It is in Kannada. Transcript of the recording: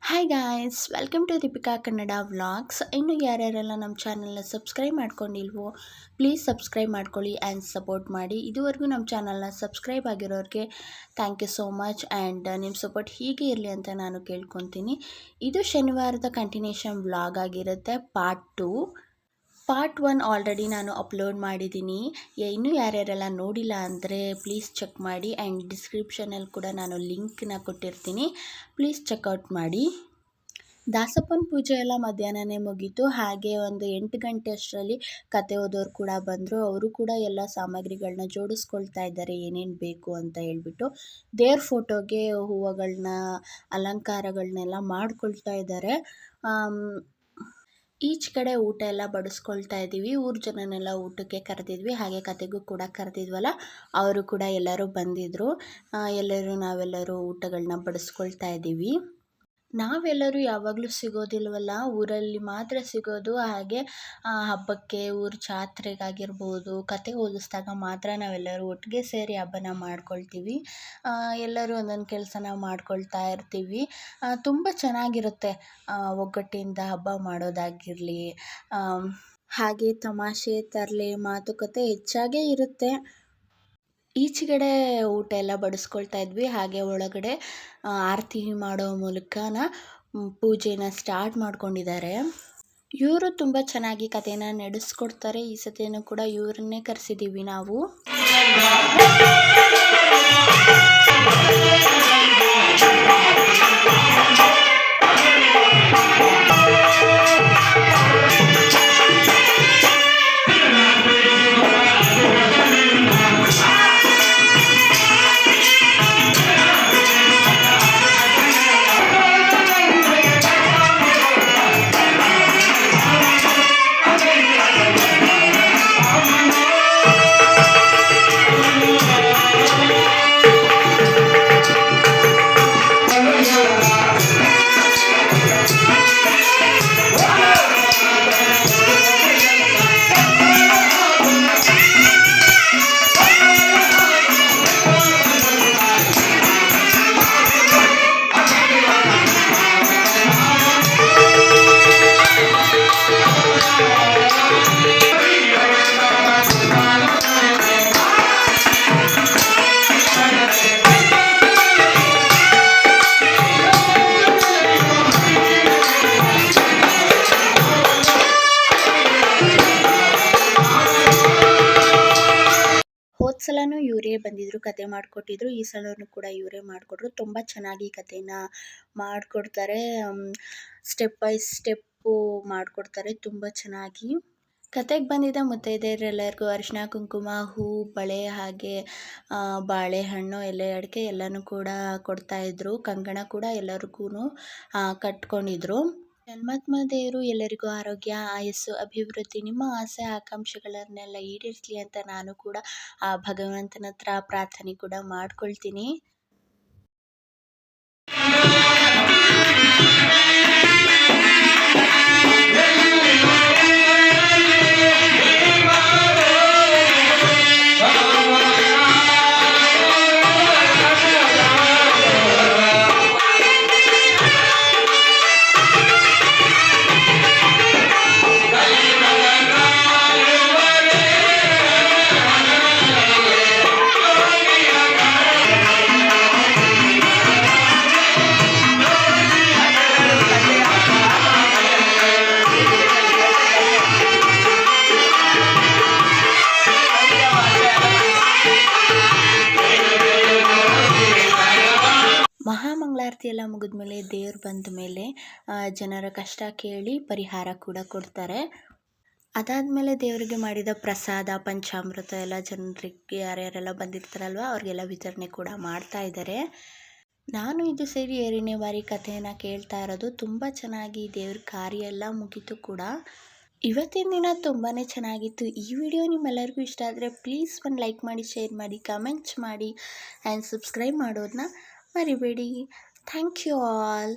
Hi guys, welcome to Deepika Kannada vlogs. ಇನ್ನು ಯಾರ್ಯಾರೆಲ್ಲ ನಮ್ಮ ಚಾನಲ್ನ ಸಬ್ಸ್ಕ್ರೈಬ್ ಮಾಡ್ಕೊಂಡಿಲ್ವೋ ಪ್ಲೀಸ್ ಸಬ್ಸ್ಕ್ರೈಬ್ ಮಾಡ್ಕೊಳ್ಳಿ ಆ್ಯಂಡ್ ಸಪೋರ್ಟ್ ಮಾಡಿ. ಇದುವರೆಗೂ ನಮ್ಮ ಚಾನಲ್ನ ಸಬ್ಸ್ಕ್ರೈಬ್ ಆಗಿರೋರಿಗೆ thank you so much and ನಿಮ್ಮ ಸಪೋರ್ಟ್ ಹೀಗೆ ಇರಲಿ ಅಂತ ನಾನು ಕೇಳ್ಕೊತೀನಿ. ಇದು ಶನಿವಾರದ ಕಂಟಿನ್ಯೂಷನ್ ವ್ಲಾಗ್ ಆಗಿರುತ್ತೆ, ಪಾರ್ಟ್ 1 ಆಲ್ರೆಡಿ ನಾನು ಅಪ್ಲೋಡ್ ಮಾಡಿದ್ದೀನಿ. ಇನ್ನೂ ಯಾರ್ಯಾರೆಲ್ಲ ನೋಡಿಲ್ಲ ಅಂದರೆ ಪ್ಲೀಸ್ ಚೆಕ್ ಮಾಡಿ ಆ್ಯಂಡ್ ಡಿಸ್ಕ್ರಿಪ್ಷನಲ್ಲಿ ಕೂಡ ನಾನು ಲಿಂಕ್ನ ಕೊಟ್ಟಿರ್ತೀನಿ, ಪ್ಲೀಸ್ ಚೆಕ್ಔಟ್ ಮಾಡಿ. ದಾಸಪ್ಪನ ಪೂಜೆ ಎಲ್ಲ ಮಧ್ಯಾಹ್ನನೇ ಮುಗೀತು. ಹಾಗೆ ಒಂದು 8 ಗಂಟೆ ಅಷ್ಟರಲ್ಲಿ ಕತೆ ಓದೋರು ಕೂಡ ಬಂದರು. ಅವರು ಕೂಡ ಎಲ್ಲ ಸಾಮಗ್ರಿಗಳನ್ನ ಜೋಡಿಸ್ಕೊಳ್ತಾ ಇದ್ದಾರೆ, ಏನೇನು ಬೇಕು ಅಂತ ಹೇಳ್ಬಿಟ್ಟು. ದೇವ್ರ ಫೋಟೋಗೆ ಹೂವುಗಳನ್ನ ಅಲಂಕಾರಗಳನ್ನೆಲ್ಲ ಮಾಡ್ಕೊಳ್ತಾ ಇದ್ದಾರೆ. ಈಚ್ ಕಡೆ ಊಟ ಎಲ್ಲ ಬಡಿಸ್ಕೊಳ್ತಾ ಇದ್ದೀವಿ. ಊರು ಜನನೆಲ್ಲ ಊಟಕ್ಕೆ ಕರೆದಿದ್ವಿ, ಹಾಗೆ ಕತೆಗೂ ಕೂಡ ಕರೆದಿದ್ವಲ್ಲ, ಅವರು ಕೂಡ ಎಲ್ಲರೂ ಬಂದಿದ್ದರು. ನಾವೆಲ್ಲರೂ ಊಟಗಳನ್ನ ಬಡಿಸ್ಕೊಳ್ತಾ ಇದ್ದೀವಿ. ನಾವೆಲ್ಲರೂ ಯಾವಾಗಲೂ ಸಿಗೋದಿಲ್ವಲ್ಲ, ಊರಲ್ಲಿ ಮಾತ್ರ ಸಿಗೋದು. ಹಾಗೆ ಹಬ್ಬಕ್ಕೆ, ಊರ ಜಾತ್ರೆಗಾಗಿರ್ಬೋದು, ಕತೆ ಓದಿಸಿದಾಗ ಮಾತ್ರ ನಾವೆಲ್ಲರೂ ಒಟ್ಟಿಗೆ ಸೇರಿ ಹಬ್ಬನ ಮಾಡ್ಕೊಳ್ತೀವಿ. ಎಲ್ಲರೂ ಒಂದೊಂದು ಕೆಲಸನ ಮಾಡ್ಕೊಳ್ತಾ ಇರ್ತೀವಿ. ತುಂಬ ಚೆನ್ನಾಗಿರುತ್ತೆ ಒಗ್ಗಟ್ಟಿಂದ ಹಬ್ಬ ಮಾಡೋದಾಗಿರಲಿ. ಹಾಗೆ ತಮಾಷೆ, ತರಲೆ, ಮಾತುಕತೆ ಹೆಚ್ಚಾಗೇ ಇರುತ್ತೆ. ಈಚೆಗಡೆ ಊಟ ಎಲ್ಲ ಬಡಿಸ್ಕೊಳ್ತಾ ಇದ್ವಿ. ಹಾಗೆ ಒಳಗಡೆ ಆರತಿ ಮಾಡೋ ಮೂಲಕನ ಪೂಜೆನ ಸ್ಟಾರ್ಟ್ ಮಾಡ್ಕೊಂಡಿದ್ದಾರೆ. ಇವರು ತುಂಬ ಚೆನ್ನಾಗಿ ಕಥೆನ ನಡೆಸ್ಕೊಡ್ತಾರೆ. ಈ ಸತಿನೂ ಕೂಡ ಇವರನ್ನೇ ಕರೆಸಿದ್ದೀವಿ ನಾವು. ಸಲನೂ ಇವರೇ ಬಂದಿದ್ದರು, ಕತೆ ಮಾಡಿಕೊಟ್ಟಿದ್ರು. ಈ ಸಲನೂ ಕೂಡ ಇವರೇ ಮಾಡಿಕೊಟ್ರು. ತುಂಬ ಚೆನ್ನಾಗಿ ಕಥೆನ ಮಾಡಿಕೊಡ್ತಾರೆ. ಸ್ಟೆಪ್ ಬೈ ಸ್ಟೆಪ್ಪು ಮಾಡಿಕೊಡ್ತಾರೆ ತುಂಬ ಚೆನ್ನಾಗಿ. ಕತೆಗೆ ಬಂದಿದ್ದ ಮುತ್ತೈದೆಯರೆಲ್ಲರಿಗೂ ಅರಿಶಿನ, ಕುಂಕುಮ, ಹೂ, ಬಳೆ, ಹಾಗೆ ಬಾಳೆಹಣ್ಣು, ಎಲೆ ಅಡಿಕೆ ಎಲ್ಲನೂ ಕೂಡ ಕೊಡ್ತಾಯಿದ್ರು. ಕಂಕಣ ಕೂಡ ಎಲ್ಲರಿಗೂ ಕಟ್ಕೊಂಡಿದ್ರು. ಜನ್ಮಾತ್ಮ ದೇವರು ಎಲ್ಲರಿಗೂ ಆರೋಗ್ಯ, ಆಯಸ್ಸು, ಅಭಿವೃದ್ಧಿ, ನಿಮ್ಮ ಆಸೆ ಆಕಾಂಕ್ಷೆಗಳನ್ನೆಲ್ಲ ಈಡೇರಿಸಲಿ ಅಂತ ನಾನು ಕೂಡ ಆ ಭಗವಂತನ ಹತ್ರ ಪ್ರಾರ್ಥನೆ ಕೂಡ ಮಾಡ್ಕೊಳ್ತೀನಿ. ಮಹಾಮಂಗಳಾರತಿ ಎಲ್ಲ ಮುಗಿದ್ಮೇಲೆ ದೇವ್ರು ಬಂದ ಮೇಲೆ ಜನರ ಕಷ್ಟ ಕೇಳಿ ಪರಿಹಾರ ಕೂಡ ಕೊಡ್ತಾರೆ. ಅದಾದಮೇಲೆ ದೇವರಿಗೆ ಮಾಡಿದ ಪ್ರಸಾದ, ಪಂಚಾಮೃತ ಎಲ್ಲ ಜನರಿಗೆ ಯಾರ್ಯಾರೆಲ್ಲ ಬಂದಿರ್ತಾರಲ್ವ ಅವ್ರಿಗೆಲ್ಲ ವಿತರಣೆ ಕೂಡ ಮಾಡ್ತಾ ಇದ್ದಾರೆ. ನಾನು ಇದು ಸೇರಿ 2ನೇ ಬಾರಿ ಕಥೆಯನ್ನು ಕೇಳ್ತಾ ಇರೋದು. ತುಂಬ ಚೆನ್ನಾಗಿ ದೇವ್ರ ಕಾರ್ಯ ಎಲ್ಲ ಮುಗೀತು ಕೂಡ. ಇವತ್ತಿನ ದಿನ ತುಂಬಾ ಚೆನ್ನಾಗಿತ್ತು. ಈ ವಿಡಿಯೋ ನಿಮ್ಮೆಲ್ಲರಿಗೂ ಇಷ್ಟ ಆದರೆ ಪ್ಲೀಸ್ ಒಂದು ಲೈಕ್ ಮಾಡಿ, ಶೇರ್ ಮಾಡಿ, ಕಮೆಂಟ್ಸ್ ಮಾಡಿ ಆ್ಯಂಡ್ ಸಬ್ಸ್ಕ್ರೈಬ್ ಮಾಡೋದನ್ನ ಮರಿಬೇಡಿ. Thank you all.